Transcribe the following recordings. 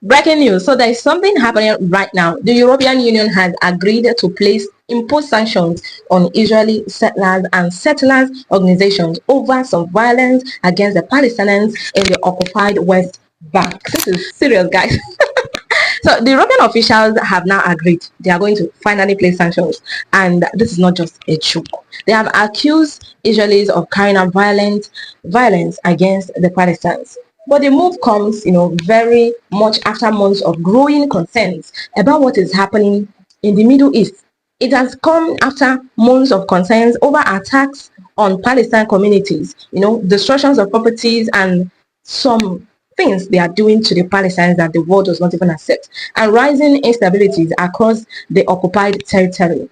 Breaking news. So there is something happening right now. The European Union has agreed to impose sanctions on Israeli settlers and settlers organizations over some violence against the Palestinians in the occupied West Bank. This is serious, guys. So the European officials have now agreed they are going to finally place sanctions, and this is not just a joke. They have accused Israelis of carrying out violence against the Palestinians. But the move comes, very much after months of growing concerns about what is happening in the Middle East. It has come after months of concerns over attacks on Palestine communities, destructions of properties and some things they are doing to the Palestinians that the world does not even accept, and rising instabilities across the occupied territory.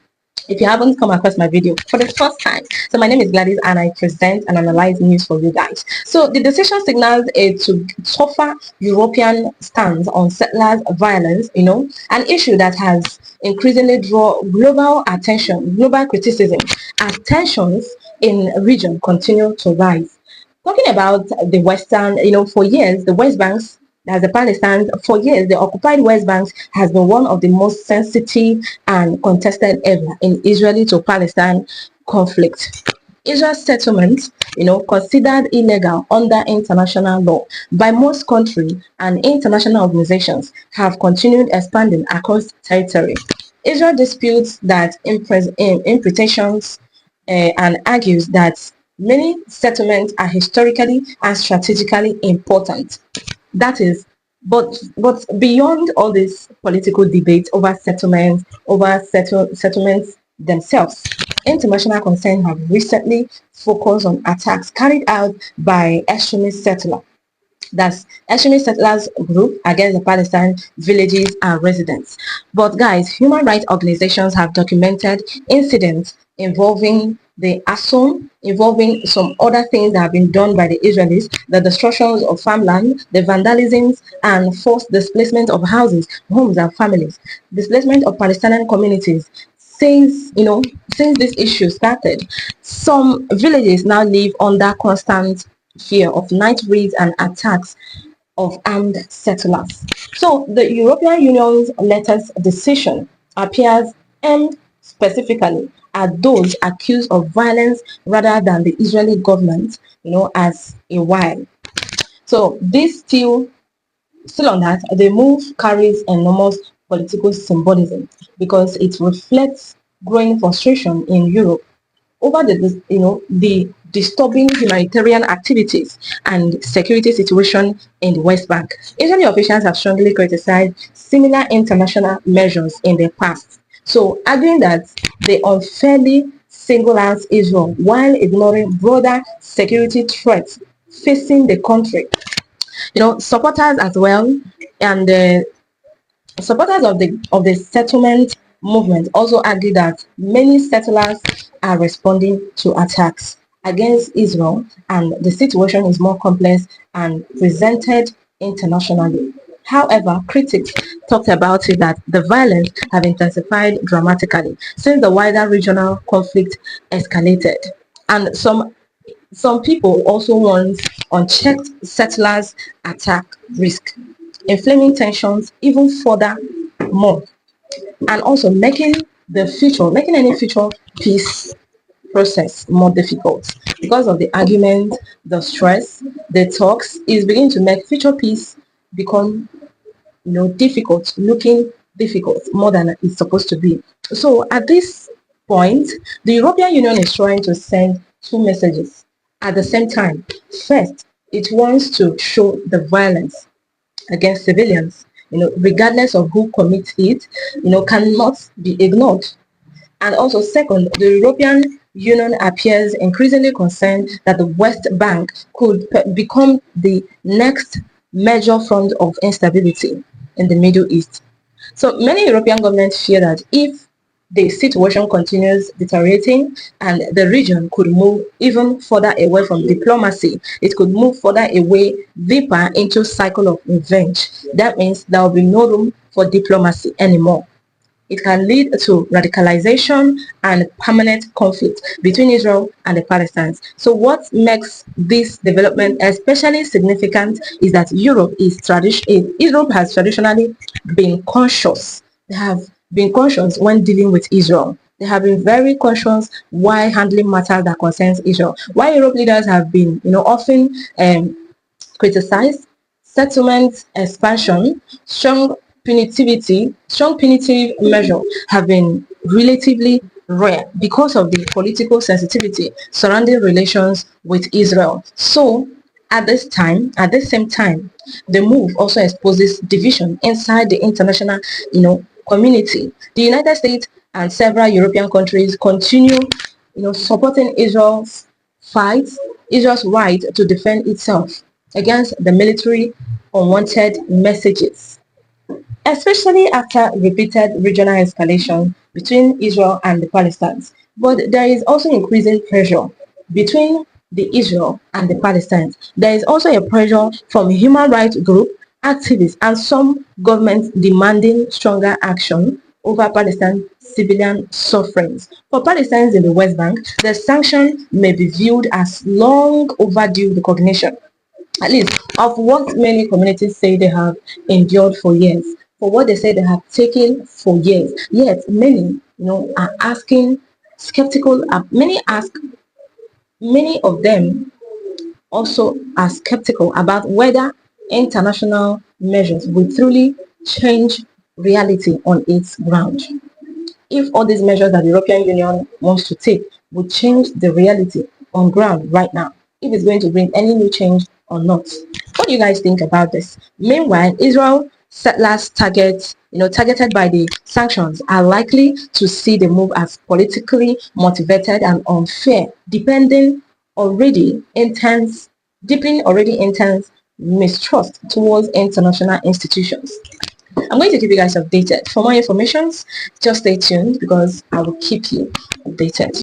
If you haven't come across my video for the first time, so my name is Gladys and I present and analyze news for you guys. So the decision signals a tougher European stance on settlers violence, an issue that has increasingly draw global attention, global criticism as tensions in region continue to rise. Talking about the Western, for years, the West Banks, as the Palestine, for years, the occupied West Banks has been one of the most sensitive and contested ever in Israeli to Palestine conflict. Israel's settlement, considered illegal under international law by most countries and international organizations, have continued expanding across territory. Israel disputes that implications and argues that many settlements are historically and strategically important. That is, but beyond all this political debate over settlements, settlements themselves, international concerns have recently focused on attacks carried out by extremist settlers. That's extremist settlers group against the Palestine villages and residents. But guys, human rights organizations have documented incidents involving the assault, involving some other things that have been done by the Israelis, the destructions of farmland, the vandalisms and forced displacement of houses, homes and families, displacement of Palestinian communities. Since this issue started, some villages now live under constant fear of night raids and attacks of armed settlers. So the European Union's latest decision appears aimed specifically at those accused of violence rather than the Israeli government, as a while. So this still on that, the move carries enormous political symbolism because it reflects growing frustration in Europe over the disturbing humanitarian activities and security situation in the West Bank. Israeli officials have strongly criticized similar international measures in the past, so arguing that they unfairly single out Israel while ignoring broader security threats facing the country. Supporters as well, and supporters of the settlement movement also argue that many settlers are responding to attacks against Israel and the situation is more complex and presented internationally. However, critics talked about it that the violence have intensified dramatically since the wider regional conflict escalated. And some people also want unchecked settlers attack risk, inflaming tensions even further more, and also making any future peace process more difficult because of the argument, the stress, the talks is beginning to make future peace become difficult, looking difficult more than it's supposed to be. So at this point, the European Union is trying to send two messages at the same time. First, it wants to show the violence against civilians, regardless of who commits it, cannot be ignored. And also, second, the European Union appears increasingly concerned that the West Bank could become the next major front of instability in the Middle East. So many European governments fear that if the situation continues deteriorating and the region could move even further away from diplomacy, it could move further away deeper into cycle of revenge. That means there will be no room for diplomacy anymore. it can lead to radicalization and permanent conflict between Israel and the Palestinians. So what makes this development especially significant is that Europe has traditionally been conscious. They have been conscious when dealing with Israel. They have been very conscious while handling matters that concerns Israel. While Europe leaders have been, often criticized, settlement expansion, strong punitive measures have been relatively rare because of the political sensitivity surrounding relations with Israel. So at this same time, the move also exposes division inside the international, community. The United States and several European countries continue, supporting Israel's right to defend itself against the military unwanted messages, especially after repeated regional escalation between Israel and the Palestinians. But there is also increasing pressure between the Israel and the Palestinians. There is also a pressure from human rights groups, activists, and some governments demanding stronger action over Palestine civilian sufferings. For Palestinians in the West Bank, the sanction may be viewed as long overdue recognition, at least of what many communities say they have endured for years, for what they say they have taken for years. Yet many, are asking skeptical. Many of them also are skeptical about whether international measures will truly change reality on its ground. If all these measures that the European Union wants to take would change the reality on ground right now, if it's going to bring any new change or not. What do you guys think about this? Meanwhile, Israel settlers targeted by the sanctions are likely to see the move as politically motivated and unfair, deepening already intense mistrust towards international institutions. I'm going to keep you guys updated. For more information, just stay tuned because I will keep you updated.